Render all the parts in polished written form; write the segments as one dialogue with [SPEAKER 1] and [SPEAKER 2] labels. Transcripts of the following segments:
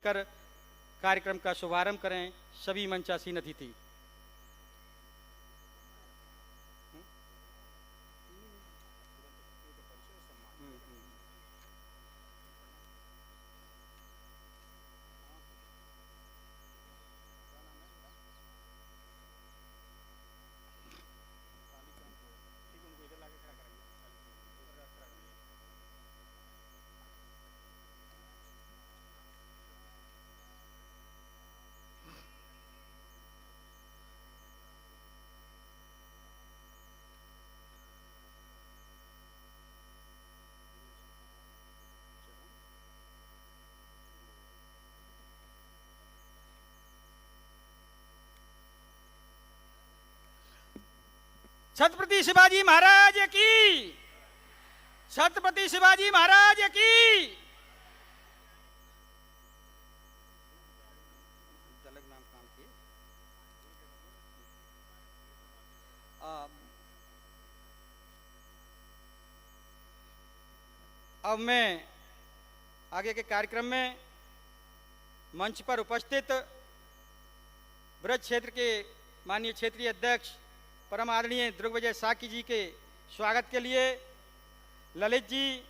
[SPEAKER 1] कर कार्यक्रम का शुभारंभ करें सभी मंचासीन अतिथि। छत्रपति शिवाजी महाराज की, छत्रपति शिवाजी महाराज की। नाम काम के अब मैं आगे के कार्यक्रम में मंच पर उपस्थित ब्रज क्षेत्र के माननीय क्षेत्रीय अध्यक्ष परम आदरणीय द्रुगविजय साकी जी के स्वागत के लिए ललित जी,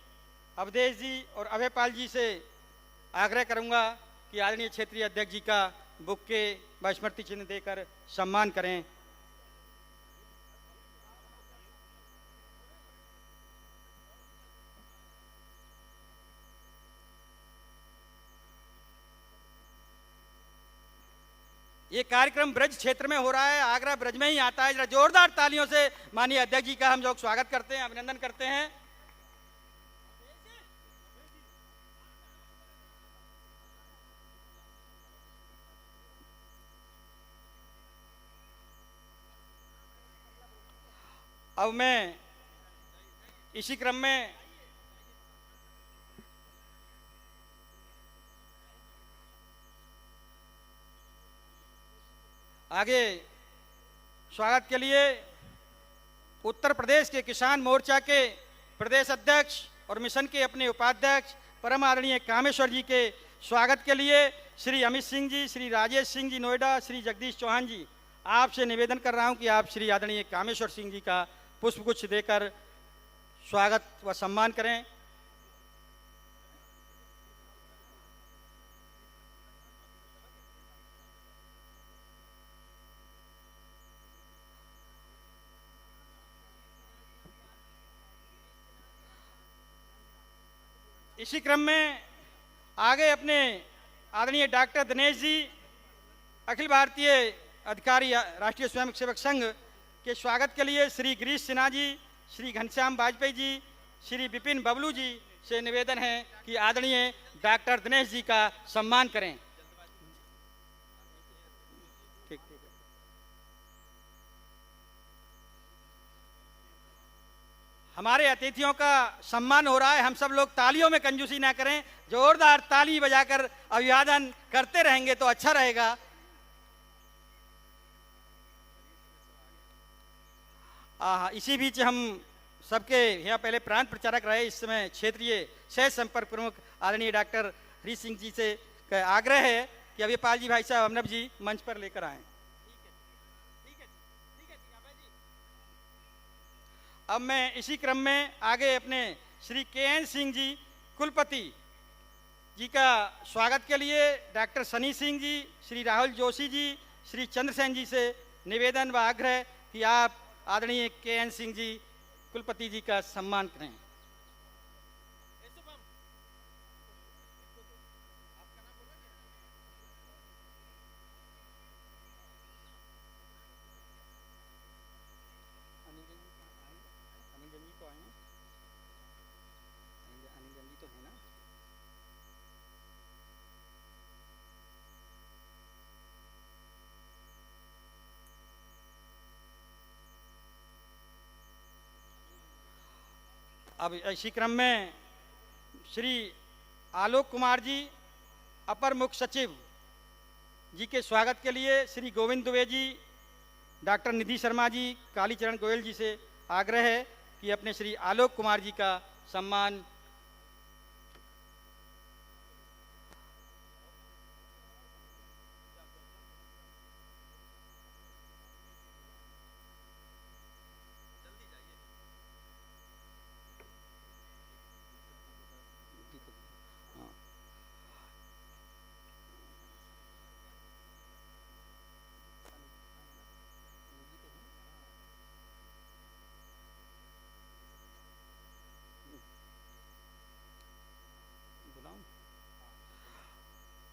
[SPEAKER 1] अवधेश जी और अभयपाल जी से आग्रह करूंगा कि आदरणीय क्षेत्रीय अध्यक्ष जी का बुक्के व स्मृति चिन्ह देकर सम्मान करें। ये कार्यक्रम ब्रज क्षेत्र में हो रहा है, आगरा ब्रज में ही आता है। जरा जोरदार तालियों से माननीय अध्यक्ष जी का हम लोग स्वागत करते हैं, अभिनंदन करते हैं। अब मैं इसी क्रम में आगे स्वागत के लिए उत्तर प्रदेश के किसान मोर्चा के प्रदेश अध्यक्ष और मिशन के अपने उपाध्यक्ष परम आदरणीय कामेश्वर जी के स्वागत के लिए श्री अमित सिंह जी, श्री राजेश सिंह जी नोएडा, श्री जगदीश चौहान जी, आपसे निवेदन कर रहा हूं कि आप श्री आदरणीय कामेश्वर सिंह जी का पुष्पगुच्छ देकर स्वागत व सम्मान करें। इसी क्रम में आगे अपने आदरणीय डॉक्टर दिनेश जी, अखिल भारतीय अधिकारी राष्ट्रीय स्वयंसेवक संघ के स्वागत के लिए श्री गिरीश सिन्हा जी, श्री घनश्याम वाजपेयी जी, श्री विपिन बबलू जी से निवेदन है कि आदरणीय डॉक्टर दिनेश जी का सम्मान करें। ठीक ठीक है। हमारे अतिथियों का सम्मान हो रहा है, हम सब लोग तालियों में कंजूसी ना करें, जोरदार ताली बजाकर अभिवादन करते रहेंगे तो अच्छा रहेगा। इसी बीच हम सबके यहाँ पहले प्रांत प्रचारक रहे, इस समय क्षेत्रीय सह संपर्क प्रमुख आदरणीय डॉक्टर हरी सिंह जी से आग्रह है कि अभयपाल जी, भाई साहब अमनव जी मंच पर लेकर आएं। अब मैं इसी क्रम में आगे अपने श्री के.एन. सिंह जी कुलपति जी का स्वागत के लिए डॉक्टर सनी सिंह जी, श्री राहुल जोशी जी, श्री चंद्रसेन जी से निवेदन व आग्रह कि आप आदरणीय के.एन. सिंह जी कुलपति जी का सम्मान करें। अब इसी क्रम में श्री आलोक कुमार जी अपर मुख्य सचिव जी के स्वागत के लिए श्री गोविंद दुबे जी, डॉक्टर निधि शर्मा जी, कालीचरण गोयल जी से आग्रह है कि अपने श्री आलोक कुमार जी का सम्मान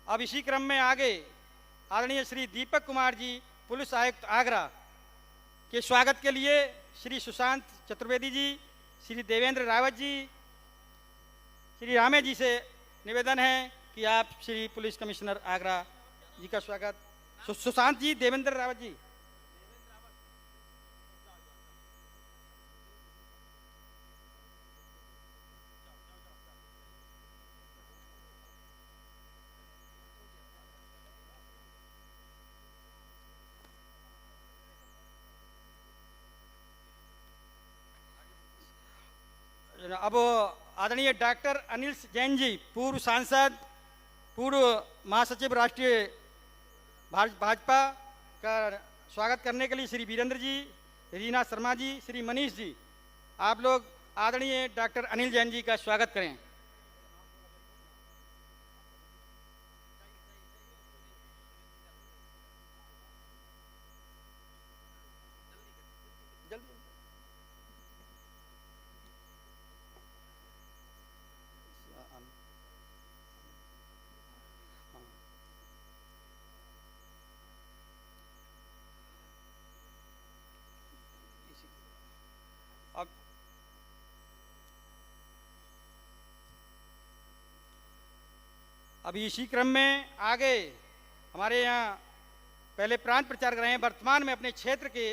[SPEAKER 1] अब इसी क्रम में आगे आदरणीय श्री दीपक कुमार जी, पुलिस आयुक्त आगरा के स्वागत के लिए श्री सुशांत चतुर्वेदी जी, श्री देवेंद्र रावत जी, श्री रामे जी से निवेदन है कि आप श्री पुलिस कमिश्नर आगरा जी का स्वागत। सुशांत जी, देवेंद्र रावत जी। अब आदरणीय डॉक्टर अनिल जैन जी, पूर्व सांसद, पूर्व महासचिव राष्ट्रीय भाजपा का स्वागत करने के लिए श्री वीरेंद्र जी, रीना शर्मा जी, श्री मनीष जी, आप लोग आदरणीय डॉक्टर अनिल जैन जी का स्वागत करें। अभी इसी क्रम में आगे हमारे यहाँ पहले प्रांत प्रचारक रहे हैं, वर्तमान में अपने क्षेत्र के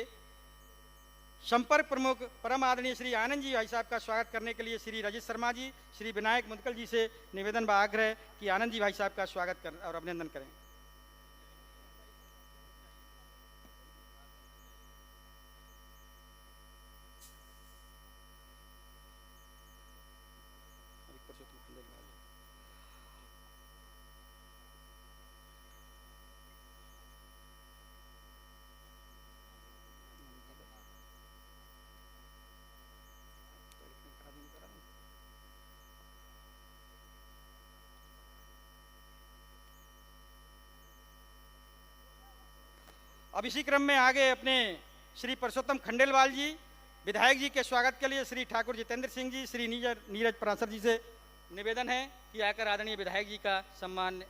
[SPEAKER 1] संपर्क प्रमुख परम आदरणीय श्री आनंद जी भाई साहब का स्वागत करने के लिए श्री रजित शर्मा जी, श्री विनायक मुदगल जी से निवेदन व आग्रह कि आनंद जी भाई साहब का स्वागत कर और अभिनंदन करें। अब इसी क्रम में आगे अपने श्री परसोत्तम खंडेलवाल जी, विधायक जी के स्वागत के लिए श्री ठाकुर जितेंद्र सिंह जी, श्री नीरज पराशर जी से निवेदन है कि आकर आदरणीय विधायक जी का सम्मान।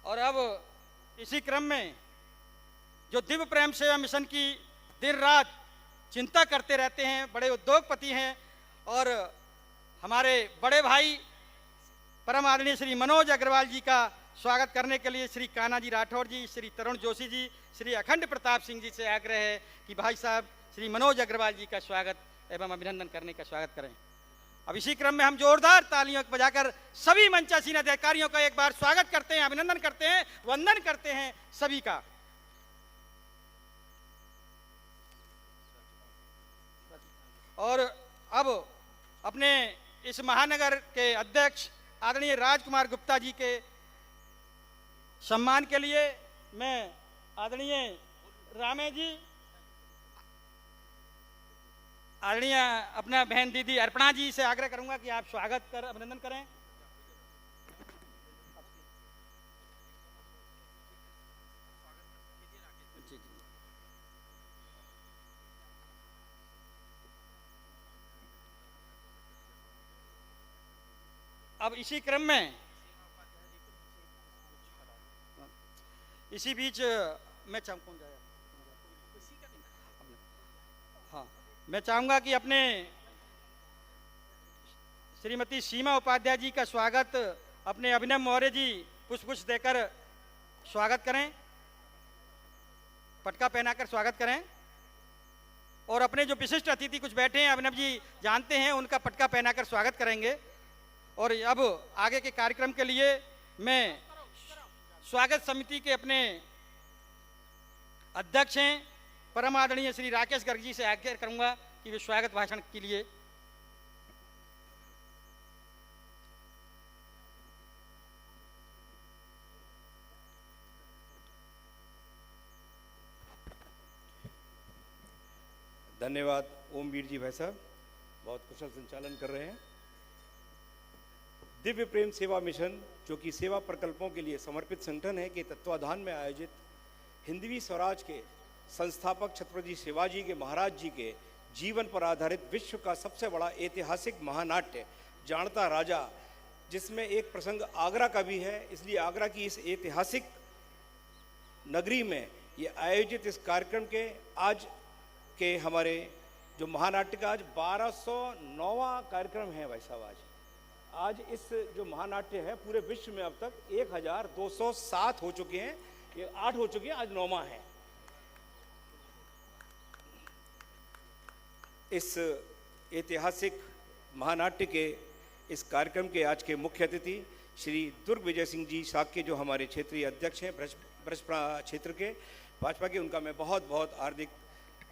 [SPEAKER 1] और अब इसी क्रम में जो दिव्य प्रेम सेवा मिशन की दिन रात चिंता करते रहते हैं, बड़े उद्योगपति हैं और हमारे बड़े भाई परम आदरणीय श्री मनोज अग्रवाल जी का स्वागत करने के लिए श्री कान्हा जी राठौर जी, श्री तरुण जोशी जी, श्री अखंड प्रताप सिंह जी से आग्रह है कि भाई साहब श्री मनोज अग्रवाल जी का स्वागत एवं अभिनंदन करने का स्वागत करें। अब इसी क्रम में हम जोरदार तालियों बजाकर सभी मंचासीन अधिकारियों का एक बार स्वागत करते हैं, अभिनंदन करते हैं, वंदन करते हैं सभी का। और अब अपने इस महानगर के अध्यक्ष आदरणीय राजकुमार गुप्ता जी के सम्मान के लिए मैं आदरणीय रामे जी, आदरणीय अपना बहन दीदी अर्पणा जी से आग्रह करूंगा कि आप स्वागत कर अभिनंदन करें। अब इसी क्रम में इसी बीच मैं कौन जाएगा? हाँ, मैं चाहूंगा कि अपने श्रीमती सीमा उपाध्याय जी का स्वागत अपने अभिनव मौर्य जी पुष्प देकर स्वागत करें, पटका पहनाकर स्वागत करें। और अपने जो विशिष्ट अतिथि कुछ बैठे हैं, अभिनव जी जानते हैं, उनका पटका पहनाकर स्वागत करेंगे। और अब आगे के कार्यक्रम के लिए मैं स्वागत समिति के अपने अध्यक्ष हैं परम आदरणीय श्री राकेश गर्ग जी से आग्रह करूंगा कि वे स्वागत भाषण के लिए।
[SPEAKER 2] धन्यवाद ओमवीर जी भाई साहब, बहुत कुशल संचालन कर रहे हैं। दिव्य प्रेम सेवा मिशन, जो कि सेवा प्रकल्पों के लिए समर्पित संगठन है, के तत्वाधान में आयोजित हिंदवी स्वराज के संस्थापक छत्रपति शिवाजी के महाराज जी के जीवन पर आधारित विश्व का सबसे बड़ा ऐतिहासिक महानाट्य जानता राजा, जिसमें एक प्रसंग आगरा का भी है, इसलिए आगरा की इस ऐतिहासिक नगरी में ये आयोजित इस कार्यक्रम के आज के हमारे जो महानाट्य का आज 1209वां कार्यक्रम है। भाई साहब, आज इस जो महानाट्य है पूरे विश्व में अब तक 1207 हो चुके हैं, ये 8 हो चुके हैं, आज 9वां है। इस ऐतिहासिक महानाट्य के इस कार्यक्रम के आज के मुख्य अतिथि श्री दुर्ग विजय सिंह जी साक्य, जो हमारे क्षेत्रीय अध्यक्ष हैं ब्रज क्षेत्र के भाजपा के, उनका मैं बहुत बहुत हार्दिक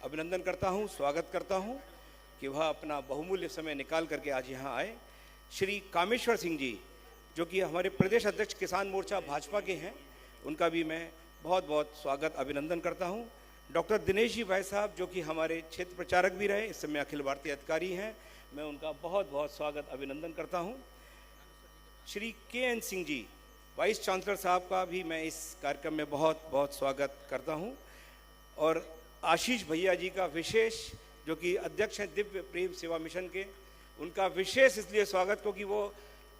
[SPEAKER 2] अभिनंदन करता हूं, स्वागत करता हूं कि वह अपना बहुमूल्य समय निकाल करके आज यहां आए। श्री कामेश्वर सिंह जी, जो कि हमारे प्रदेश अध्यक्ष किसान मोर्चा भाजपा के हैं, उनका भी मैं बहुत बहुत स्वागत अभिनंदन करता हूं। डॉक्टर दिनेश जी भाई साहब, जो कि हमारे क्षेत्र प्रचारक भी रहे, इस समय अखिल भारतीय अधिकारी हैं, मैं उनका बहुत बहुत स्वागत अभिनंदन करता हूं। Shri K. N.. Singh ji, vice chancellor साहब का भी मैं इस कार्यक्रम में बहुत बहुत स्वागत करता हूं। और आशीष भैया जी का विशेष, जो कि अध्यक्ष हैं दिव्य प्रेम सेवा मिशन के, उनका विशेष इसलिए स्वागत क्योंकि वो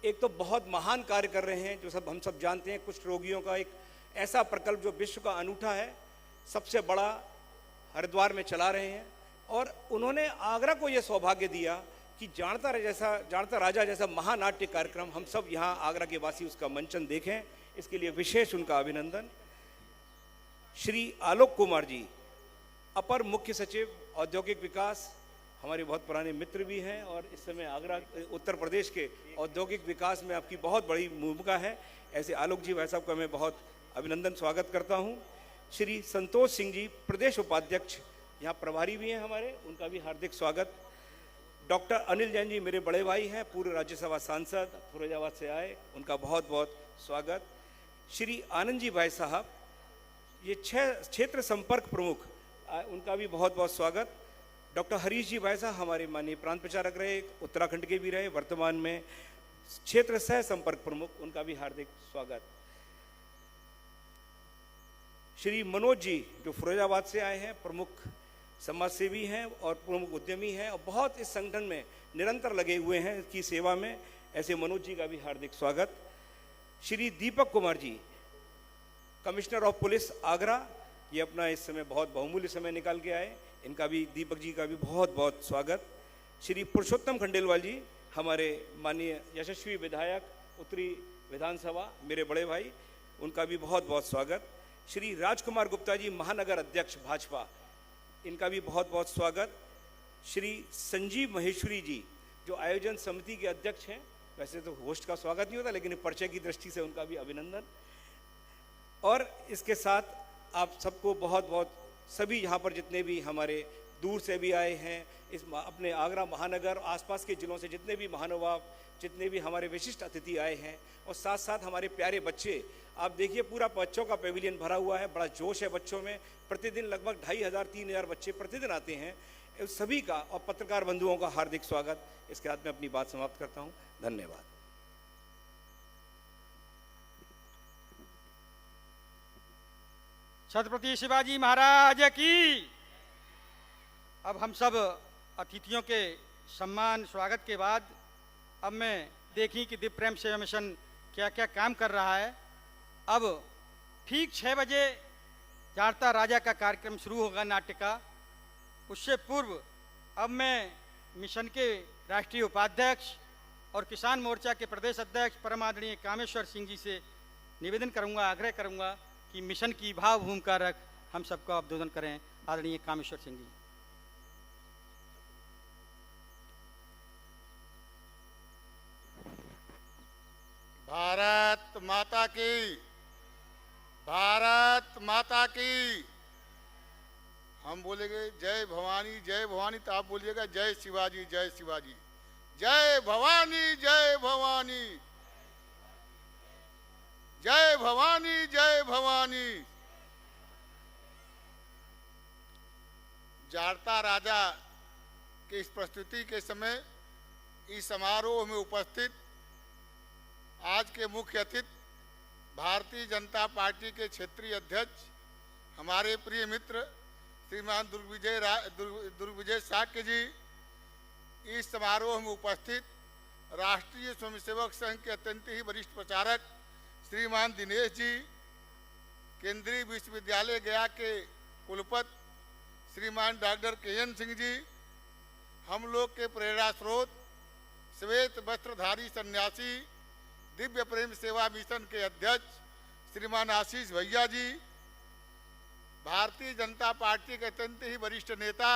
[SPEAKER 2] एक तो बहुत महान कार्य कर रहे हैं, जो हम सब जानते हैं। कुछ रोगियों का एक ऐसा प्रकल्प जो विश्व का अनूठा है, सबसे बड़ा हरिद्वार में चला रहे हैं, और उन्होंने आगरा को ये सौभाग्य दिया कि जानता राजा जैसा महानाट्य कार्यक्रम हम सब यहाँ आगरा के वासी उसका मंचन देखें, इसके लिए विशेष उनका अभिनंदन। श्री आलोक कुमार जी, अपर मुख्य सचिव औद्योगिक विकास, हमारे बहुत पुराने मित्र भी हैं, और इस समय आगरा उत्तर प्रदेश के औद्योगिक विकास में आपकी बहुत बड़ी भूमिका है। ऐसे आलोक जी भाई साहब का मैं बहुत अभिनंदन स्वागत करता हूं। श्री संतोष सिंह जी, प्रदेश उपाध्यक्ष, यहाँ प्रभारी भी हैं हमारे, उनका भी हार्दिक स्वागत। डॉक्टर अनिल जैन जी, मेरे बड़े भाई हैं, पूर्व राज्यसभा सांसद, फिरोजाबाद से आए, उनका बहुत बहुत स्वागत। श्री आनंद जी भाई साहब, ये क्षेत्र संपर्क प्रमुख, उनका भी बहुत बहुत स्वागत। डॉक्टर हरीश जी भाई साहब, हमारे माननीय प्रांत प्रचारक रहे, उत्तराखंड के भी रहे, वर्तमान में क्षेत्र सह संपर्क प्रमुख, उनका भी हार्दिक स्वागत। श्री मनोज जी, जो फिरोजाबाद से आए हैं, प्रमुख समाजसेवी हैं और प्रमुख उद्यमी हैं, और बहुत इस संगठन में निरंतर लगे हुए हैं इसकी सेवा में, ऐसे मनोज जी का भी हार्दिक स्वागत। Shri Deepak Kumar ji, commissioner of police Agra, ये अपना इस समय बहुत बहुमूल्य समय निकाल के आए, इनका भी, दीपक जी का भी बहुत बहुत स्वागत। श्री पुरुषोत्तम खंडेलवाल जी, हमारे माननीय यशस्वी विधायक उत्तरी विधानसभा, मेरे बड़े भाई, उनका भी बहुत बहुत स्वागत। श्री राजकुमार गुप्ता जी, महानगर अध्यक्ष भाजपा, इनका भी बहुत बहुत स्वागत। श्री संजीव महेश्वरी जी, जो आयोजन समिति के अध्यक्ष हैं, वैसे तो होस्ट का स्वागत नहीं होता, लेकिन परिचय की दृष्टि से उनका भी अभिनंदन। और इसके साथ आप सबको बहुत बहुत, सभी यहाँ पर जितने भी हमारे दूर से भी आए हैं, इस अपने आगरा महानगर आसपास के जिलों से जितने भी महानुभाव, जितने भी हमारे विशिष्ट अतिथि आए हैं, और साथ साथ हमारे प्यारे बच्चे, आप देखिए पूरा बच्चों का पेविलियन भरा हुआ है, बड़ा जोश है बच्चों में, प्रतिदिन लगभग 2500-3000 बच्चे प्रतिदिन आते हैं, सभी का और पत्रकार बंधुओं का हार्दिक स्वागत। इसके साथ मैं अपनी बात समाप्त करता हूँ, धन्यवाद।
[SPEAKER 1] छत्रपति शिवाजी महाराज की। अब हम सब अतिथियों के सम्मान स्वागत के बाद अब मैं देखी कि दिव्य प्रेम सेवा मिशन क्या क्या काम कर रहा है। अब ठीक 6 बजे जानता राजा का कार्यक्रम शुरू होगा नाट्य का। उससे पूर्व अब मैं मिशन के राष्ट्रीय उपाध्यक्ष और किसान मोर्चा के प्रदेश अध्यक्ष परम आदरणीय कामेश्वर सिंह जी से निवेदन करूंगा, आग्रह करूंगा कि मिशन की भाव भूमिका रख हम सबको अभिवादन करें। आदरणीय कामेश्वर सिंह जी।
[SPEAKER 3] भारत माता की, भारत माता की। हम बोलेंगे जय भवानी, तो आप बोलिएगा जय शिवाजी, जय शिवाजी, जय भवानी, जय भवानी, जय भवानी, जय भवानी। जानता राजा के इस प्रस्तुति के समय इस समारोह में उपस्थित आज के मुख्य अतिथि भारतीय जनता पार्टी के क्षेत्रीय अध्यक्ष हमारे प्रिय मित्र श्रीमान दुर्गविजय शाक्य जी, इस समारोह में उपस्थित राष्ट्रीय स्वयंसेवक संघ के अत्यंत ही वरिष्ठ प्रचारक श्रीमान दिनेश जी, केंद्रीय विश्वविद्यालय गया के कुलपति श्रीमान डॉक्टर के.एन. सिंह जी, हम लोग के प्रेरणा स्रोत श्वेत वस्त्रधारी सन्यासी दिव्य प्रेम सेवा मिशन के अध्यक्ष श्रीमान आशीष भैया जी, भारतीय जनता पार्टी के अत्यंत ही वरिष्ठ नेता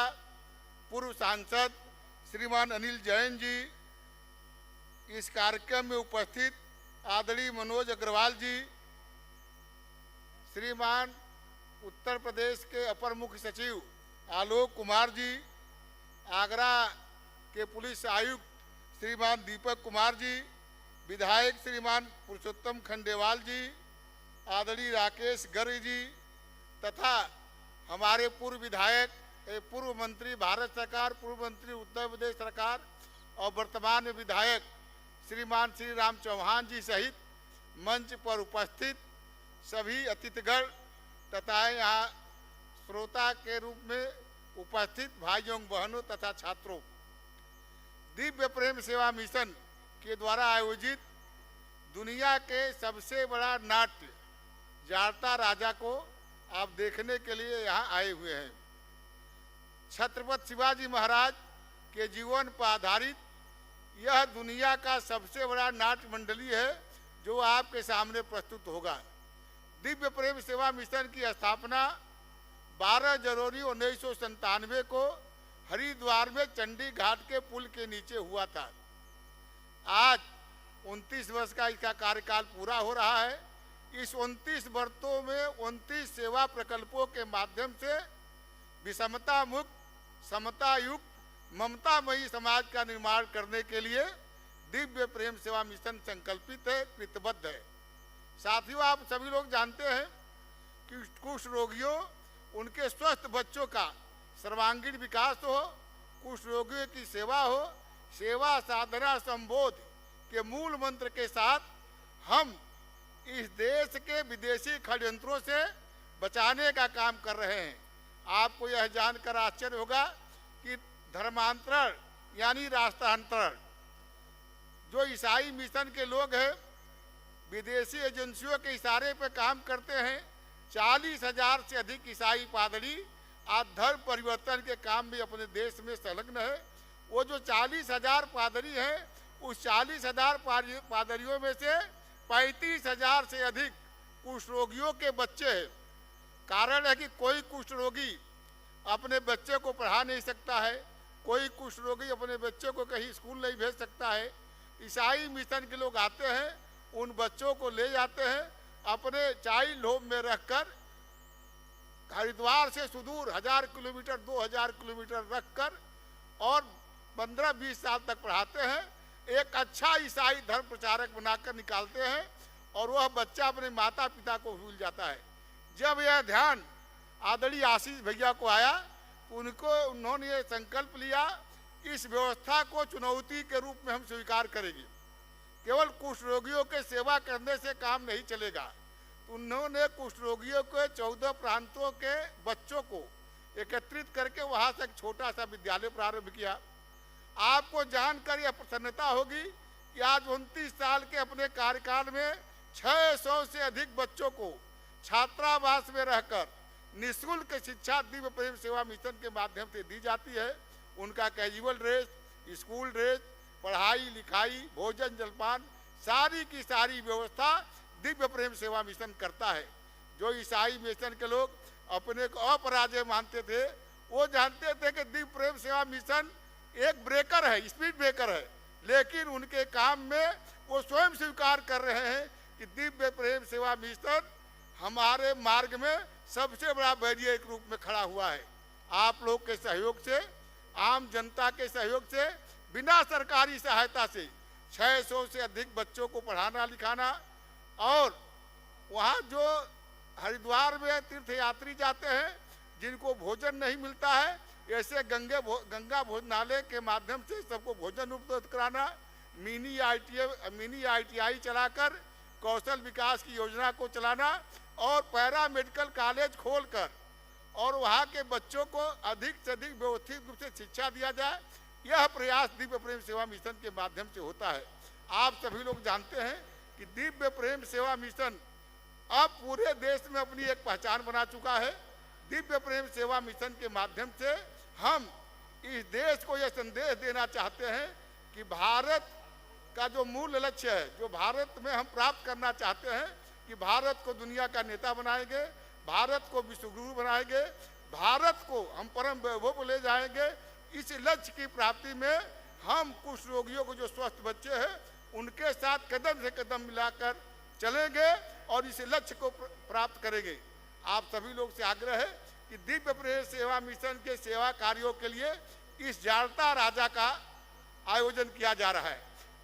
[SPEAKER 3] पूर्व सांसद श्रीमान अनिल जैन जी, इस कार्यक्रम में उपस्थित आदरणीय मनोज अग्रवाल जी, श्रीमान उत्तर प्रदेश के अपर मुख्य सचिव आलोक कुमार जी, आगरा के पुलिस आयुक्त श्रीमान दीपक कुमार जी, विधायक श्रीमान पुरुषोत्तम खंडेवाल जी, आदरणीय राकेश गर्ग जी तथा हमारे पूर्व विधायक पूर्व मंत्री भारत सरकार, पूर्व मंत्री उत्तर प्रदेश सरकार और वर्तमान में विधायक श्रीमान श्री राम चौहान जी सहित मंच पर उपस्थित सभी अतिथिगण तथा यहाँ श्रोता के रूप में उपस्थित भाइयों बहनों तथा छात्रों, दिव्य प्रेम सेवा मिशन के द्वारा आयोजित दुनिया के सबसे बड़ा नाट्य जाड़ता राजा को आप देखने के लिए यहाँ आए हुए हैं। छत्रपति शिवाजी महाराज के जीवन पर आधारित यह दुनिया का सबसे बड़ा नाट्य मंडली है जो आपके सामने प्रस्तुत होगा। दिव्य प्रेम सेवा मिशन की स्थापना 12 जनवरी 1997 को हरिद्वार में चंडी घाट के पुल के नीचे हुआ था। आज 29 वर्ष का इसका कार्यकाल पूरा हो रहा है। इस 29 वर्षों में 29 सेवा प्रकल्पों के माध्यम से विषमता मुक्त, समता युक्त, ममतामयी समाज का निर्माण करने के लिए दिव्य प्रेम सेवा मिशन संकल्पित है, कृतबद्ध है। साथियों, आप सभी लोग जानते हैं कि कुष्ठ रोगियों, उनके स्वस्थ बच्चों का सर्वांगीण विकास हो, कुष्ठ रोगियों की सेवा हो, सेवा साधना संबोध के मूल मंत्र के साथ हम इस देश के विदेशी षड्यंत्रों से बचाने का काम कर रहे हैं। आपको यह जानकर आश्चर्य होगा कि धर्मांतरण यानी राष्ट्रांतरण जो ईसाई मिशन के लोग हैं, विदेशी एजेंसियों के इशारे पर काम करते हैं। 40,000 से अधिक ईसाई पादरी आज धर्म परिवर्तन के काम में अपने देश में संलग्न है। वो जो 40,000 पादरी हैं, उस 40,000 पादरियों में से 35,000 से अधिक कुष्ठ रोगियों के बच्चे हैं। कारण है कि कोई कुष्ठ रोगी अपने बच्चे को पढ़ा नहीं सकता है, कोई कुष्ठ रोगी अपने बच्चे को कहीं स्कूल नहीं भेज सकता है। ईसाई मिशन के लोग आते हैं, उन बच्चों को ले जाते हैं, अपने चाइल्ड होम में रखकर हरिद्वार से सुदूर 1000 किलोमीटर 2000 किलोमीटर रखकर और 15-20 साल तक पढ़ाते हैं। एक अच्छा ईसाई धर्म प्रचारक बनाकर निकालते हैं और वह बच्चा अपने माता पिता को भूल जाता है। जब यह ध्यान आदरणीय आशीष भैया को आया, उन्होंने ये संकल्प लिया, इस व्यवस्था को चुनौती के रूप में हम स्वीकार करेंगे। केवल कुष्ठ रोगियों के सेवा करने से काम नहीं चलेगा। उन्होंने कुष्ठ रोगियों के 14 प्रांतों के बच्चों को एकत्रित करके वहां से एक छोटा सा विद्यालय प्रारंभ किया। आपको जानकर यह प्रसन्नता होगी कि आज 29 साल के अपने कार्यकाल में 600 से अधिक बच्चों को छात्रावास में रहकर निःशुल्क शिक्षा दिव्य प्रेम सेवा मिशन के माध्यम से दी जाती है। उनका कैजुअल ड्रेस, स्कूल ड्रेस, पढ़ाई लिखाई, भोजन जलपान, सारी की सारी व्यवस्था दिव्य प्रेम सेवा मिशन करता है। जो ईसाई मिशन के लोग अपने को अपराजय मानते थे, वो जानते थे कि दिव्य प्रेम सेवा मिशन एक ब्रेकर है, स्पीड ब्रेकर है, लेकिन उनके काम में वो स्वयं स्वीकार कर रहे हैं कि दिव्य प्रेम सेवा मिशन हमारे मार्ग में सबसे बड़ा बैरियर के रूप में खड़ा हुआ है। आप लोग के सहयोग से, आम जनता के सहयोग से, बिना सरकारी सहायता से 600 से अधिक बच्चों को पढ़ाना लिखाना, और वहाँ जो हरिद्वार में तीर्थ यात्री जाते हैं जिनको भोजन नहीं मिलता है, ऐसे गंगा भोजनालय के माध्यम से सबको भोजन उपलब्ध कराना, मिनी ITI चलाकर कौशल विकास की योजना को चलाना और पैरा मेडिकल कॉलेज खोलकर और वहाँ के बच्चों को अधिक से अधिक व्यवस्थित रूप से शिक्षा दिया जाए, यह प्रयास दिव्य प्रेम सेवा मिशन के माध्यम से होता है। आप सभी लोग जानते हैं कि दिव्य प्रेम सेवा मिशन अब पूरे देश में अपनी एक पहचान बना चुका है। दिव्य प्रेम सेवा मिशन के माध्यम से हम इस देश को यह संदेश देना चाहते हैं कि भारत का जो मूल लक्ष्य है, जो भारत में हम प्राप्त करना चाहते हैं कि भारत को दुनिया का नेता बनाएंगे, भारत को विश्वगुरु बनाएंगे, भारत को हम परम वैभव ले जाएंगे। इस लक्ष्य की प्राप्ति में हम कुछ रोगियों को जो स्वस्थ बच्चे हैं उनके साथ कदम से कदम मिलाकर चलेंगे और इस लक्ष्य को प्राप्त करेंगे। आप सभी लोग से आग्रह है कि दिव्य प्रेम सेवा मिशन के सेवा कार्यों के लिए इस जाड़ता राजा का आयोजन किया जा रहा है।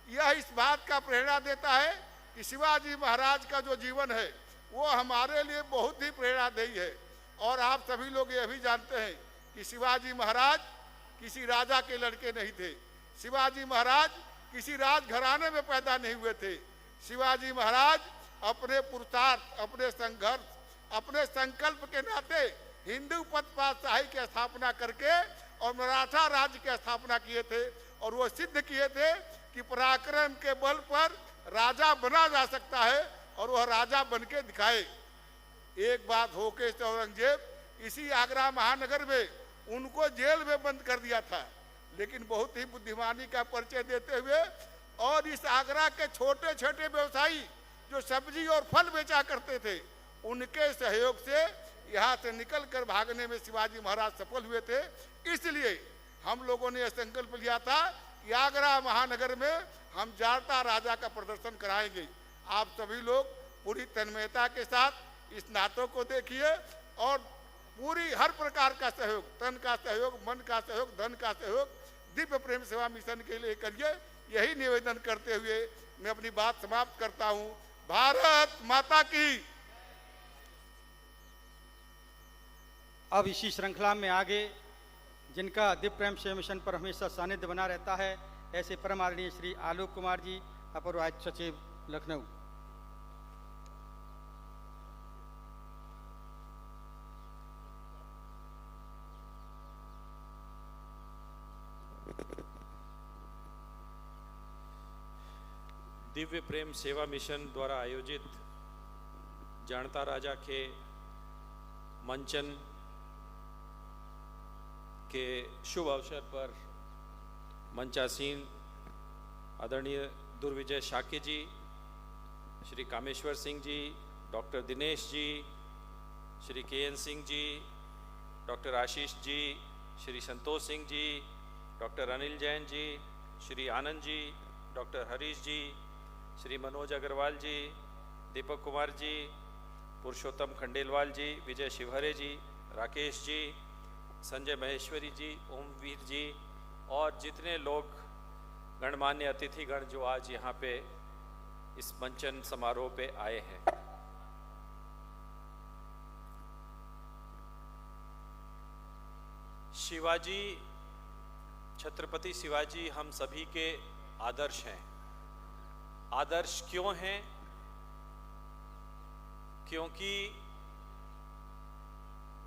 [SPEAKER 3] यह इस बात का प्रेरणा देता है कि शिवाजी महाराज का जो जीवन है वो हमारे लिए बहुत ही प्रेरणादायी है। और आप सभी लोग यह भी जानते हैं कि शिवाजी महाराज किसी राजा के लड़के नहीं थे, शिवाजी महाराज किसी राजघराने में पैदा नहीं हुए थे। शिवाजी महाराज अपने पुरुषार्थ, अपने संघर्ष, अपने संकल्प के नाते हिंदू पातशाही की स्थापना करके और मराठा राज्य की स्थापना किए थे और वो सिद्ध किए थे कि पराक्रम के बल पर राजा बना जा सकता है और वह राजा बनके दिखाए। एक बात हो के औरंगजेब इसी आगरा महानगर में उनको जेल में बंद कर दिया था, लेकिन बहुत ही बुद्धिमानी का परिचय देते हुए और इस आगरा के छोटे छोटे व्यवसायी जो सब्जी और फल बेचा करते थे उनके सहयोग से यहाँ से निकलकर भागने में शिवाजी महाराज सफल हुए थे। इसलिए हम लोगों ने यह संकल्प लिया था कि आगरा महानगर में हम जाड़ता राजा का प्रदर्शन कराएंगे। आप सभी लोग पूरी तन्मयता के साथ इस नाटक को देखिए और पूरी हर प्रकार का सहयोग, तन का सहयोग, मन का सहयोग, धन का सहयोग दिव्य प्रेम सेवा मिशन के लिए करिए। यही निवेदन करते हुए मैं अपनी बात समाप्त करता हूँ। भारत माता की।
[SPEAKER 1] अब इसी श्रृंखला में आगे जिनका दिव्य प्रेम सेवा मिशन पर हमेशा सानिध्य बना रहता है, ऐसे परम आदरणीय श्री आलोक कुमार जी, अपर आयुक्त सचिव लखनऊ।
[SPEAKER 4] दिव्य प्रेम सेवा मिशन द्वारा आयोजित जाड़ता राजा के मंचन के शुभ अवसर पर मंचासीन आदरणीय दुर्विजय शाक्य जी, Shri Kameshwar Singh ji, doctor Dinesh ji, Shri KN Singh ji, doctor Ashish ji, Shri Santosh Singh ji, doctor Anil Jain ji, Shri Anand ji, doctor Harish जी, श्री मनोज अग्रवाल जी, दीपक कुमार जी, पुरुषोत्तम खंडेलवाल जी, विजय शिवहरे जी, राकेश जी, संजय महेश्वरी जी, ओमवीर जी और जितने लोग गणमान्य अतिथिगण जो आज यहाँ पे इस मंचन समारोह पे आए हैं। शिवाजी, छत्रपति शिवाजी हम सभी के आदर्श हैं। आदर्श क्यों हैं? क्योंकि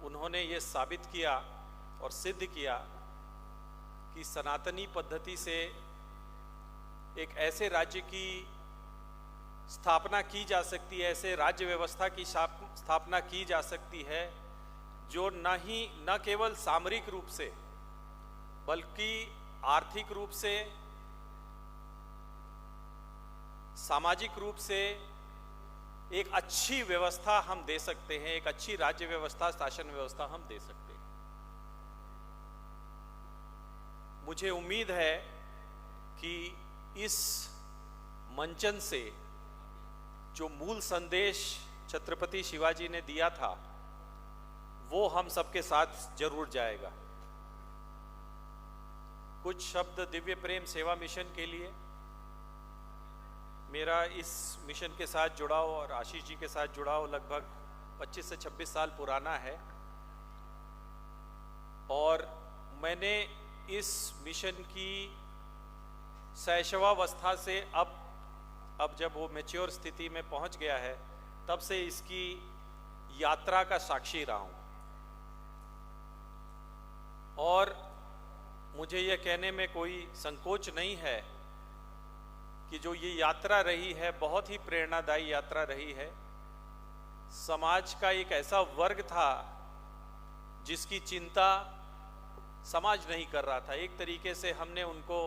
[SPEAKER 4] उन्होंने ये साबित किया और सिद्ध किया कि सनातनी पद्धति से एक ऐसे राज्य की स्थापना की जा सकती है, ऐसे राज्य व्यवस्था की स्थापना की जा सकती है जो न केवल सामरिक रूप से बल्कि आर्थिक रूप से, सामाजिक रूप से एक अच्छी व्यवस्था हम दे सकते हैं, एक अच्छी राज्य व्यवस्था, शासन व्यवस्था हम दे सकते हैं। मुझे उम्मीद है कि इस मंचन से जो मूल संदेश छत्रपति शिवाजी ने दिया था वो हम सबके साथ जरूर जाएगा। कुछ शब्द दिव्य प्रेम सेवा मिशन के लिए। मेरा इस मिशन के साथ जुड़ाव और आशीष जी के साथ जुड़ाव लगभग 25 से 26 साल पुराना है और मैंने इस मिशन की शैशवावस्था से अब जब वो मैच्योर स्थिति में पहुंच गया है, तब से इसकी यात्रा का साक्षी रहा हूं। और मुझे यह कहने में कोई संकोच नहीं है कि जो ये यात्रा रही है, बहुत ही प्रेरणादायी यात्रा रही है। समाज का एक ऐसा वर्ग था जिसकी चिंता समाज नहीं कर रहा था। एक तरीके से हमने उनको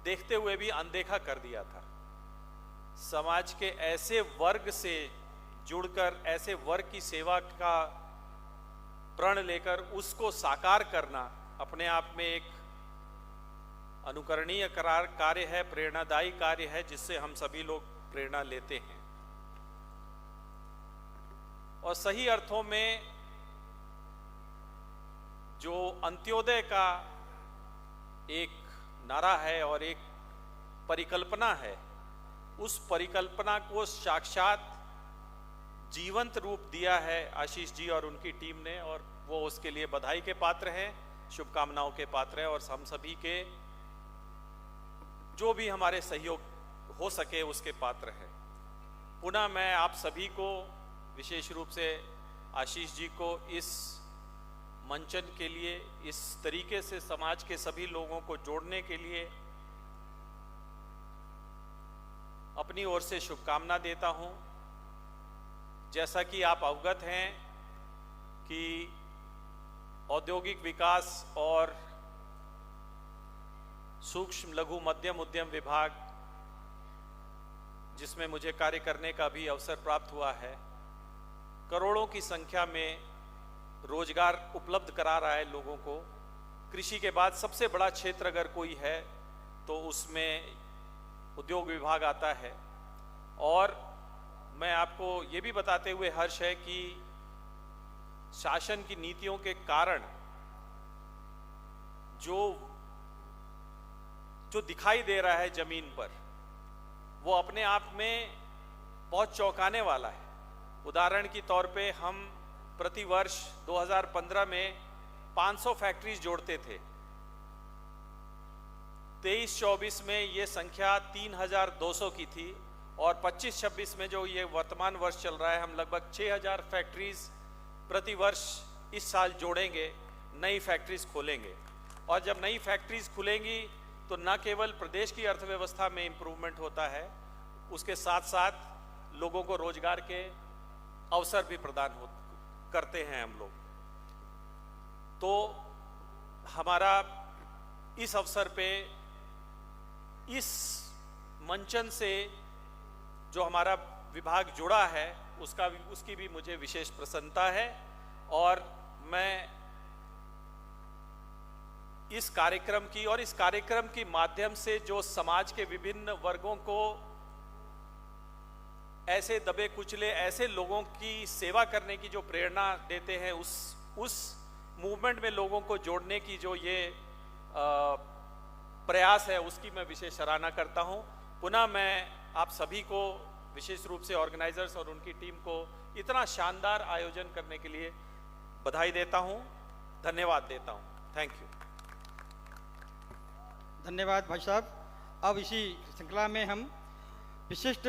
[SPEAKER 4] देखते हुए भी अनदेखा कर दिया था। समाज के ऐसे वर्ग से जुड़कर, ऐसे वर्ग की सेवा का प्रण लेकर उसको साकार करना अपने आप में एक अनुकरणीय कार्य है, प्रेरणादायी कार्य है, जिससे हम सभी लोग प्रेरणा लेते हैं। और सही अर्थों में जो अंत्योदय का एक नारा है और एक परिकल्पना है, उस परिकल्पना को साक्षात जीवंत रूप दिया है आशीष जी और उनकी टीम ने, और वो उसके लिए बधाई के पात्र हैं, शुभकामनाओं के पात्र हैं, और हम सभी के जो भी हमारे सहयोग हो सके उसके पात्र हैं। पुनः मैं आप सभी को, विशेष रूप से आशीष जी को, इस मंचन के लिए, इस तरीके से समाज के सभी लोगों को जोड़ने के लिए अपनी ओर से शुभकामना देता हूं। जैसा कि आप अवगत हैं कि औद्योगिक विकास और सूक्ष्म लघु मध्यम उद्यम विभाग, जिसमें मुझे कार्य करने का भी अवसर प्राप्त हुआ है, करोड़ों की संख्या में रोजगार उपलब्ध करा रहा है लोगों को। कृषि के बाद सबसे बड़ा क्षेत्र अगर कोई है तो उसमें उद्योग विभाग आता है। और मैं आपको ये भी बताते हुए हर्ष है कि शासन की नीतियों के कारण जो दिखाई दे रहा है जमीन पर, वो अपने आप में बहुत चौंकाने वाला है। उदाहरण के तौर पे हम प्रति वर्ष 2015 में 500 फैक्ट्रीज जोड़ते थे। 23-24 में ये संख्या 3200 की थी, और 25-26 में जो ये वर्तमान वर्ष चल रहा है, हम लगभग 6000 फैक्ट्रीज प्रति वर्ष इस साल जोड़ेंगे, नई फैक्ट्रीज खोलेंगे। और जब नई फैक्ट्रीज खुलेंगी तो न केवल प्रदेश की अर्थव्यवस्था में इम्प्रूवमेंट होता है, उसके साथ साथ लोगों को रोजगार के अवसर भी प्रदान करते हैं हम लोग। तो हमारा इस अवसर पे, इस मंचन से जो हमारा विभाग जुड़ा है, उसकी भी मुझे विशेष प्रसन्नता है। और मैं इस कार्यक्रम के माध्यम से जो समाज के विभिन्न वर्गों को, ऐसे दबे कुचले ऐसे लोगों की सेवा करने की जो प्रेरणा देते हैं, उस मूवमेंट में लोगों को जोड़ने की जो ये प्रयास है, उसकी मैं विशेष सराहना करता हूं। पुनः मैं आप सभी को, विशेष रूप से ऑर्गेनाइजर्स और उनकी टीम को, इतना शानदार आयोजन करने के लिए बधाई देता हूं, धन्यवाद देता हूं। Thank you.
[SPEAKER 1] धन्यवाद भाई साहब। अब इसी श्रृंखला में हम विशिष्ट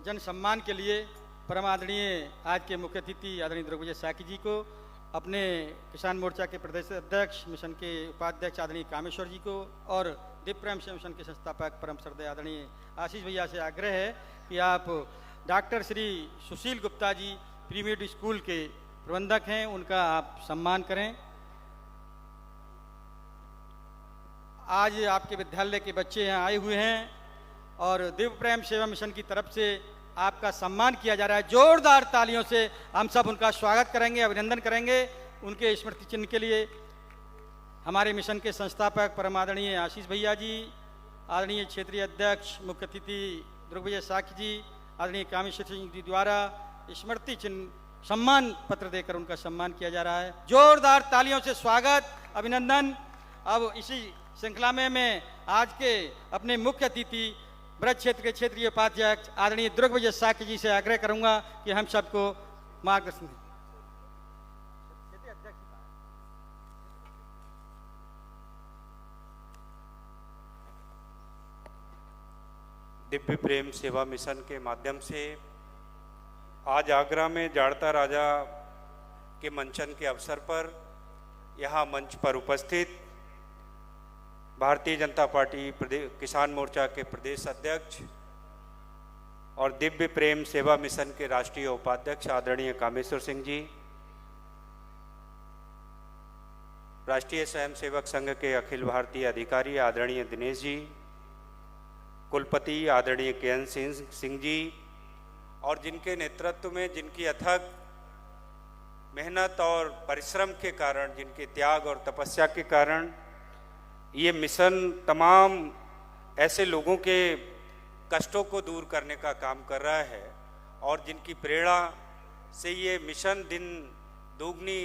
[SPEAKER 1] जन सम्मान के लिए परम आदरणीय आज के मुख्य अतिथि आदरणीय दुर्गविजय साकी जी को, अपने किसान मोर्चा के प्रदेश अध्यक्ष, मिशन के उपाध्यक्ष आदरणीय कामेश्वर जी को, और दीप प्रेम से मिशन के संस्थापक परम श्रद्धेय आदरणीय आशीष भैया से आग्रह है कि आप डॉक्टर श्री सुशील गुप्ता जी, प्रीमियड स्कूल के प्रबंधक हैं, उनका आप सम्मान करें। आज आपके विद्यालय के बच्चे यहाँ आए हुए हैं और दिव्य प्रेम सेवा मिशन की तरफ से आपका सम्मान किया जा रहा है। जोरदार तालियों से हम सब उनका स्वागत करेंगे, अभिनंदन करेंगे। उनके स्मृति चिन्ह के लिए हमारे मिशन के संस्थापक परम आदरणीय आशीष भैया जी, आदरणीय क्षेत्रीय अध्यक्ष मुख्य अतिथि दुर्गविजय साकी जी, आदरणीय कामेश्वर सिंह जी द्वारा स्मृति चिन्ह सम्मान पत्र देकर उनका सम्मान किया जा रहा है। जोरदार तालियों से स्वागत, अभिनंदन। अब इसी श्रृंखला में मैं आज के अपने मुख्य अतिथि ब्रज क्षेत्र के क्षेत्रीय उपाध्यक्ष आदरणीय दुर्गविजय साकी जी से आग्रह करूंगा कि हम सबको मार्गदर्शन दें।
[SPEAKER 5] दिव्य प्रेम सेवा मिशन के माध्यम से आज आगरा में जाड़ता राजा के मंचन के अवसर पर यहाँ मंच पर उपस्थित भारतीय जनता पार्टी किसान मोर्चा के प्रदेश अध्यक्ष और दिव्य प्रेम सेवा मिशन के राष्ट्रीय उपाध्यक्ष आदरणीय कामेश्वर सिंह जी, राष्ट्रीय स्वयंसेवक संघ के अखिल भारतीय अधिकारी आदरणीय दिनेश जी, कुलपति आदरणीय केएन सिंह जी, और जिनके नेतृत्व में, जिनकी अथक मेहनत और परिश्रम के कारण, जिनके त्याग और तपस्या के कारण ये मिशन तमाम ऐसे लोगों के कष्टों को दूर करने का काम कर रहा है और जिनकी प्रेरणा से ये मिशन दिन दोगुनी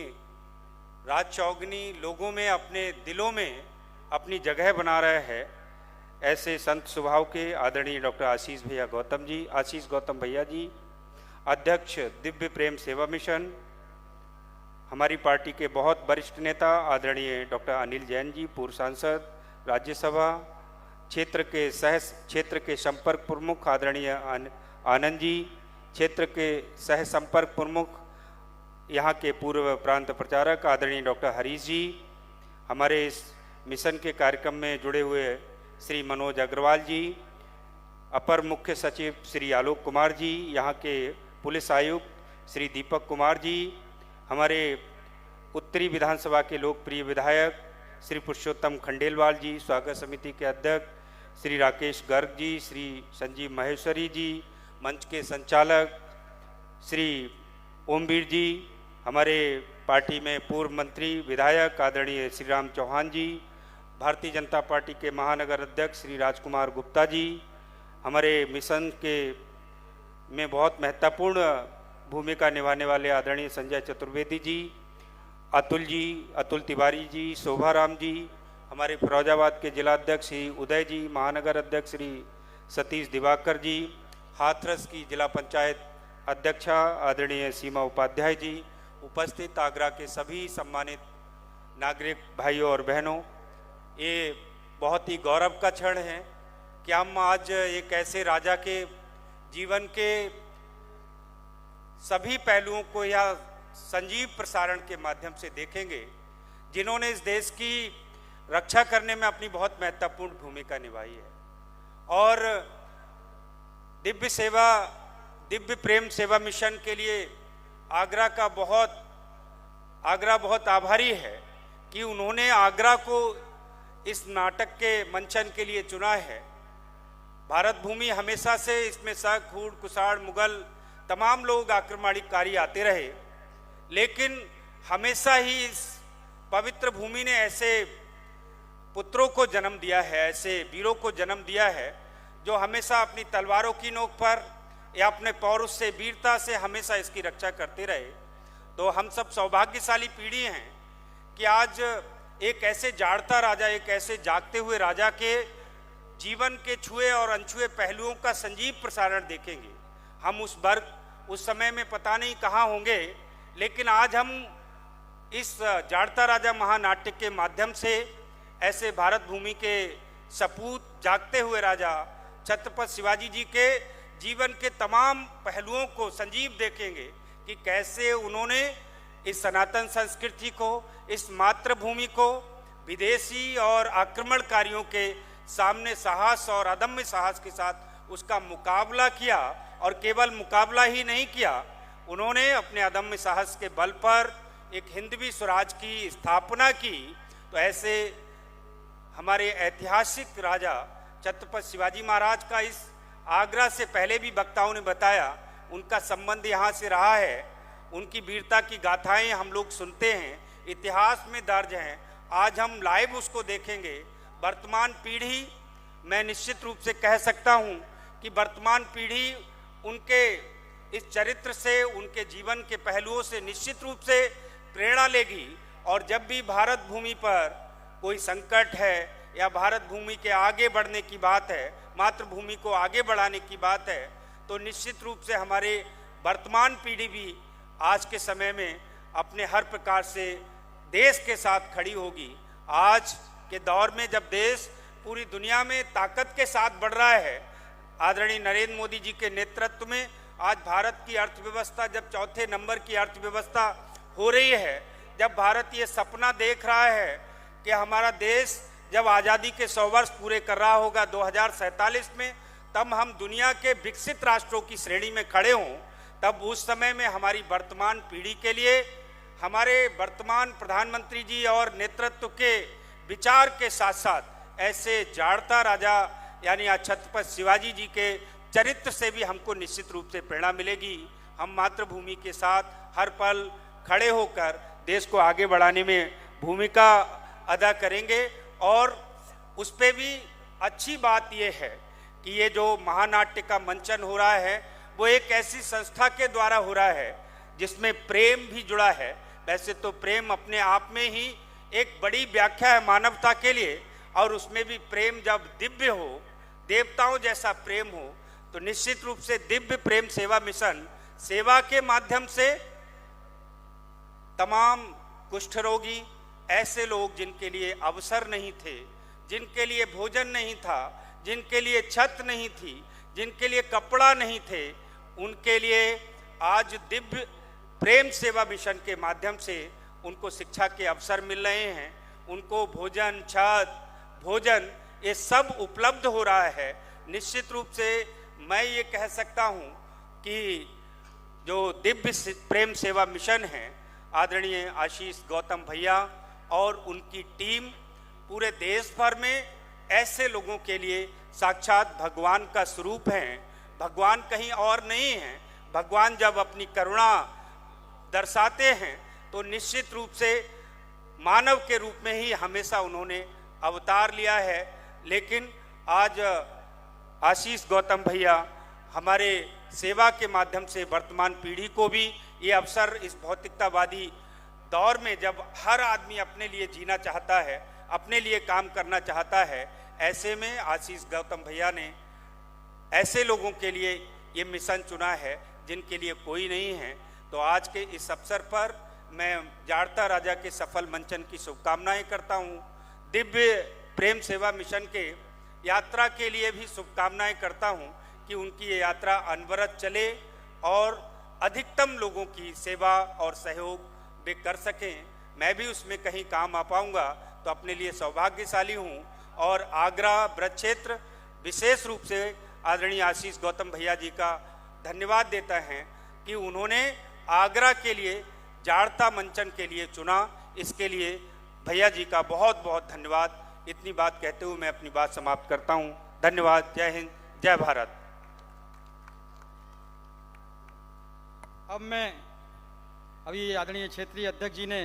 [SPEAKER 5] रात चौगुनी लोगों में, अपने दिलों में अपनी जगह बना रहा है। ऐसे संत स्वभाव के आदरणीय डॉक्टर आशीष गौतम भैया जी, अध्यक्ष दिव्य प्रेम सेवा मिशन, हमारी पार्टी के बहुत वरिष्ठ नेता आदरणीय डॉक्टर अनिल जैन जी, पूर्व सांसद राज्यसभा, क्षेत्र के संपर्क प्रमुख आदरणीय आनंद जी, क्षेत्र के सह संपर्क प्रमुख यहाँ के पूर्व प्रांत प्रचारक आदरणीय डॉक्टर हरीश जी, हमारे इस मिशन के कार्यक्रम में जुड़े हुए श्री मनोज अग्रवाल जी, अपर मुख्य सचिव श्री आलोक कुमार जी, यहाँ के पुलिस आयुक्त श्री दीपक कुमार जी, हमारे उत्तरी विधानसभा के लोकप्रिय विधायक श्री पुरुषोत्तम खंडेलवाल जी, स्वागत समिति के अध्यक्ष श्री राकेश गर्ग जी, श्री संजीव महेश्वरी जी, मंच के संचालक श्री ओमवीर जी, हमारे पार्टी में पूर्व मंत्री विधायक आदरणीय श्री राम चौहान जी, भारतीय जनता पार्टी के महानगर अध्यक्ष श्री राजकुमार गुप्ता जी, हमारे मिशन के में बहुत महत्वपूर्ण भूमिका निभाने वाले आदरणीय संजय चतुर्वेदी जी, अतुल तिवारी जी, शोभाराम जी, हमारे फिरोजाबाद के जिलाध्यक्ष श्री उदय जी, महानगर अध्यक्ष श्री सतीश दिवाकर जी, हाथरस की जिला पंचायत अध्यक्षा आदरणीय सीमा उपाध्याय जी, उपस्थित आगरा के सभी सम्मानित नागरिक भाइयों और बहनों, ये बहुत ही गौरव का क्षण है कि हम आज एक ऐसे राजा के जीवन के सभी पहलुओं को या संजीव प्रसारण के माध्यम से देखेंगे, जिन्होंने इस देश की रक्षा करने में अपनी बहुत महत्वपूर्ण भूमिका निभाई है। और दिव्य प्रेम सेवा मिशन के लिए आगरा बहुत आभारी है कि उन्होंने आगरा को इस नाटक के मंचन के लिए चुना है। भारत भूमि हमेशा से इसमें शक, हूड़, कुसाड़, मुगल तमाम लोग आक्रमणकारी आते रहे, लेकिन हमेशा ही इस पवित्र भूमि ने ऐसे पुत्रों को जन्म दिया है, ऐसे वीरों को जन्म दिया है जो हमेशा अपनी तलवारों की नोक पर या अपने पौरुष से, वीरता से हमेशा इसकी रक्षा करते रहे। तो हम सब सौभाग्यशाली पीढ़ी हैं कि आज एक ऐसे जाड़ता राजा, एक ऐसे जागते हुए राजा के जीवन के छुए और अनछुए पहलुओं का संजीव प्रसारण देखेंगे। हम उस समय में पता नहीं कहाँ होंगे, लेकिन आज हम इस जाड़ता राजा महानाट्य के माध्यम से ऐसे भारत भूमि के सपूत, जागते हुए राजा छत्रपति शिवाजी जी के जीवन के तमाम पहलुओं को संजीव देखेंगे कि कैसे उन्होंने इस सनातन संस्कृति को, इस मातृभूमि को विदेशी और आक्रमणकारियों के सामने साहस और अदम्य साहस के साथ उसका मुकाबला किया। और केवल मुकाबला ही नहीं किया, उन्होंने अपने अदम्य साहस के बल पर एक हिंदवी स्वराज की स्थापना की। तो ऐसे हमारे ऐतिहासिक राजा छत्रपति शिवाजी महाराज का इस आगरा से पहले भी वक्ताओं ने बताया, उनका संबंध यहाँ से रहा है। उनकी वीरता की गाथाएं हम लोग सुनते हैं, इतिहास में दर्ज हैं। आज हम लाइव उसको देखेंगे। वर्तमान पीढ़ी, मैं निश्चित रूप से कह सकता हूँ कि वर्तमान पीढ़ी उनके इस चरित्र से, उनके जीवन के पहलुओं से निश्चित रूप से प्रेरणा लेगी। और जब भी भारत भूमि पर कोई संकट है या भारत भूमि के आगे बढ़ने की बात है, मातृभूमि को आगे बढ़ाने की बात है, तो निश्चित रूप से हमारे वर्तमान पीढ़ी भी आज के समय में अपने हर प्रकार से देश के साथ खड़ी होगी। आज के दौर में जब देश पूरी दुनिया में ताकत के साथ बढ़ रहा है, आदरणीय नरेंद्र मोदी जी के नेतृत्व में आज भारत की अर्थव्यवस्था जब चौथे नंबर की अर्थव्यवस्था हो रही है, जब भारत ये सपना देख रहा है कि हमारा देश जब आज़ादी के 100 वर्ष पूरे कर रहा होगा 2047 में, तब हम दुनिया के विकसित राष्ट्रों की श्रेणी में खड़े हों, तब उस समय में हमारी वर्तमान पीढ़ी के लिए हमारे वर्तमान प्रधानमंत्री जी और नेतृत्व के विचार के साथ साथ ऐसे जाड़ता राजा यानी छत्रपति शिवाजी जी के चरित्र से भी हमको निश्चित रूप से प्रेरणा मिलेगी। हम मातृभूमि के साथ हर पल खड़े होकर देश को आगे बढ़ाने में भूमिका अदा करेंगे। और उस पे भी अच्छी बात यह है कि ये जो महानाट्य का मंचन हो रहा है वो एक ऐसी संस्था के द्वारा हो रहा है जिसमें प्रेम भी जुड़ा है। वैसे तो प्रेम अपने आप में ही एक बड़ी व्याख्या है मानवता के लिए, और उसमें भी प्रेम जब दिव्य हो, देवताओं जैसा प्रेम हो, तो निश्चित रूप से दिव्य प्रेम सेवा मिशन सेवा के माध्यम से तमाम कुष्ठ रोगी, ऐसे लोग जिनके लिए अवसर नहीं थे, जिनके लिए भोजन नहीं था, जिनके लिए छत नहीं थी, जिनके लिए कपड़ा नहीं थे, उनके लिए आज दिव्य प्रेम सेवा मिशन के माध्यम से उनको शिक्षा के अवसर मिल रहे हैं, उनको भोजन, छत, भोजन ये सब उपलब्ध हो रहा है। निश्चित रूप से मैं ये कह सकता हूँ कि जो दिव्य प्रेम सेवा मिशन है, आदरणीय आशीष गौतम भैया और उनकी टीम पूरे देश भर में ऐसे लोगों के लिए साक्षात भगवान का स्वरूप हैं। भगवान कहीं और नहीं है। भगवान जब अपनी करुणा दर्शाते हैं तो निश्चित रूप से मानव के रूप में ही हमेशा उन्होंने अवतार लिया है। लेकिन आज आशीष गौतम भैया हमारे सेवा के माध्यम से वर्तमान पीढ़ी को भी ये अवसर, इस भौतिकतावादी दौर में जब हर आदमी अपने लिए जीना चाहता है, अपने लिए काम करना चाहता है, ऐसे में आशीष गौतम भैया ने ऐसे लोगों के लिए ये मिशन चुना है जिनके लिए कोई नहीं है। तो आज के इस अवसर पर मैं जाड़ता राजा के सफल मंचन की शुभकामनाएं करता हूँ। दिव्य प्रेम सेवा मिशन के यात्रा के लिए भी शुभकामनाएं करता हूँ कि उनकी ये यात्रा अनवरत चले और अधिकतम लोगों की सेवा और सहयोग वे कर सकें। मैं भी उसमें कहीं काम आ पाऊँगा तो अपने लिए सौभाग्यशाली हूँ। और आगरा ब्रज क्षेत्र विशेष रूप से आदरणीय आशीष गौतम भैया जी का धन्यवाद देता है कि उन्होंने आगरा के लिए जाड़ता मंचन के लिए चुना। इसके लिए भैया जी का बहुत बहुत धन्यवाद। इतनी बात कहते हुए मैं अपनी बात समाप्त करता हूँ। धन्यवाद। जय हिंद, जय भारत।
[SPEAKER 1] अब मैं अभी आदरणीय क्षेत्रीय अध्यक्ष जी ने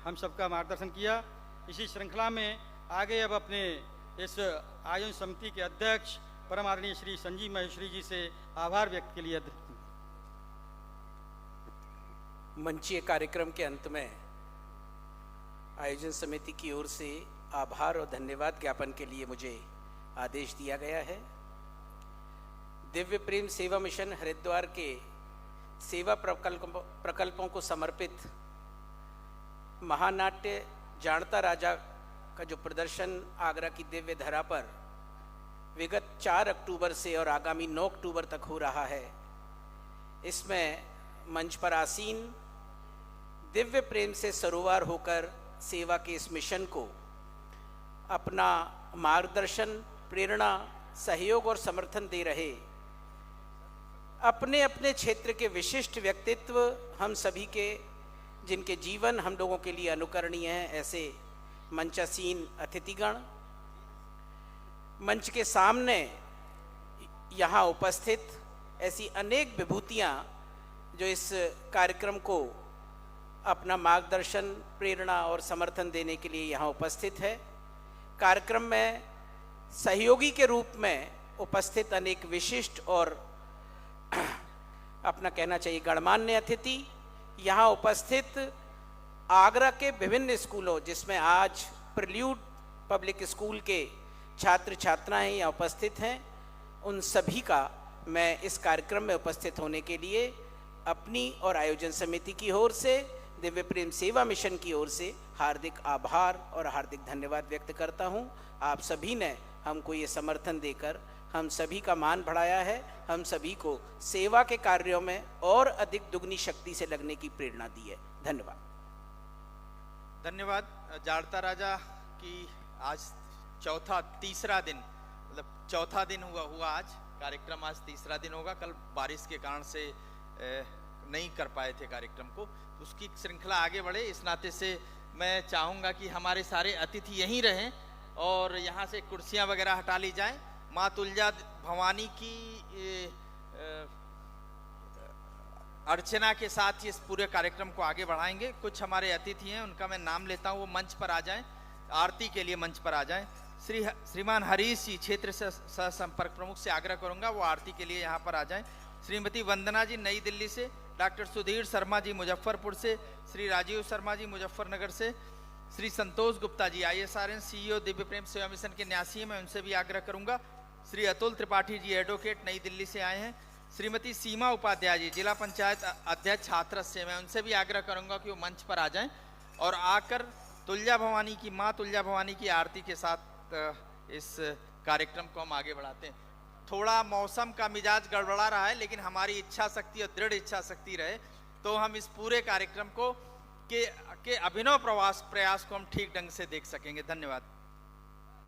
[SPEAKER 1] हम सबका मार्गदर्शन किया। इसी श्रृंखला में आगे अब अपने इस आयोजन समिति के अध्यक्ष परम आदरणीय श्री संजीव महेश्वरी जी से आभार व्यक्त के लिए
[SPEAKER 6] मंचीय कार्यक्रम के अंत में आयोजन समिति की ओर से आभार और धन्यवाद ज्ञापन के लिए मुझे आदेश दिया गया है। दिव्य प्रेम सेवा मिशन हरिद्वार के सेवा प्रकल्पों को समर्पित महानाट्य जाड़ता राजा का जो प्रदर्शन आगरा की दिव्य धरा पर विगत 4 अक्टूबर से और आगामी 9 अक्टूबर तक हो रहा है, इसमें मंच पर आसीन दिव्य प्रेम से सरोवर होकर सेवा के इस मिशन को अपना मार्गदर्शन, प्रेरणा, सहयोग और समर्थन दे रहे अपने अपने क्षेत्र के विशिष्ट व्यक्तित्व, हम सभी के जिनके जीवन हम लोगों के लिए अनुकरणीय हैं, ऐसे मंचासीन अतिथिगण, मंच के सामने यहाँ उपस्थित ऐसी अनेक विभूतियाँ जो इस कार्यक्रम को अपना मार्गदर्शन, प्रेरणा और समर्थन देने के लिए यहाँ उपस्थित है। कार्यक्रम में सहयोगी के रूप में उपस्थित अनेक विशिष्ट और अपना कहना चाहिए गणमान्य अतिथि, यहाँ उपस्थित आगरा के विभिन्न स्कूलों जिसमें आज प्रिल्यूड पब्लिक स्कूल के छात्र छात्राएं यहाँ उपस्थित हैं, उन सभी का मैं इस कार्यक्रम में उपस्थित होने के लिए अपनी और आयोजन समिति की ओर से, दिव्य प्रेम सेवा मिशन की ओर से हार्दिक आभार और हार्दिक धन्यवाद व्यक्त करता हूँ। आप सभी ने हमको ये समर्थन देकर हम सभी का मान बढ़ाया है, हम सभी को सेवा के कार्यों में और अधिक दुगनी शक्ति से लगने की प्रेरणा दी है। धन्यवाद।
[SPEAKER 7] धन्यवाद। जाड़ता राजा की आज तीसरा दिन, मतलब चौथा दिन हुआ आज कार्यक्रम, आज तीसरा दिन होगा। कल बारिश के कारण से नहीं कर पाए थे कार्यक्रम को, तो उसकी श्रृंखला आगे बढ़े। इस नाते से मैं चाहूँगा कि हमारे सारे अतिथि यहीं रहें और यहाँ से कुर्सियाँ वगैरह हटा ली जाएं। माँ तुलजा भवानी की अर्चना के साथ इस पूरे कार्यक्रम को आगे बढ़ाएंगे। कुछ हमारे अतिथि हैं, उनका मैं नाम लेता हूँ, वो मंच पर आ जाएं, आरती के लिए मंच पर आ जाएं। श्रीमान हरीश जी, क्षेत्र से सह संपर्क प्रमुख से आग्रह करूंगा वो आरती के लिए यहाँ पर आ जाएं। श्रीमती वंदना जी नई दिल्ली से, डॉक्टर सुधीर शर्मा जी मुजफ्फरपुर से, श्री राजीव शर्मा जी मुजफ्फरनगर से, श्री संतोष गुप्ता जी ISRN CEO दिव्य प्रेम सेवा मिशन के न्यासी हैं, मैं उनसे भी आग्रह करूंगा। श्री अतुल त्रिपाठी जी एडवोकेट नई दिल्ली से आए हैं। श्रीमती सीमा उपाध्याय जी जिला पंचायत अध्यक्ष हाथरस से, मैं उनसे भी आग्रह करूंगा कि वो मंच पर आ जाएं और आकर तुलजा भवानी की, माँ तुलजा भवानी की आरती के साथ इस कार्यक्रम को हम आगे बढ़ाते हैं। थोड़ा मौसम का मिजाज गड़बड़ा रहा है, लेकिन हमारी इच्छा शक्ति और दृढ़ इच्छा शक्ति रहे तो हम इस पूरे कार्यक्रम को के अभिनव प्रयास को हम ठीक ढंग से देख सकेंगे। धन्यवाद।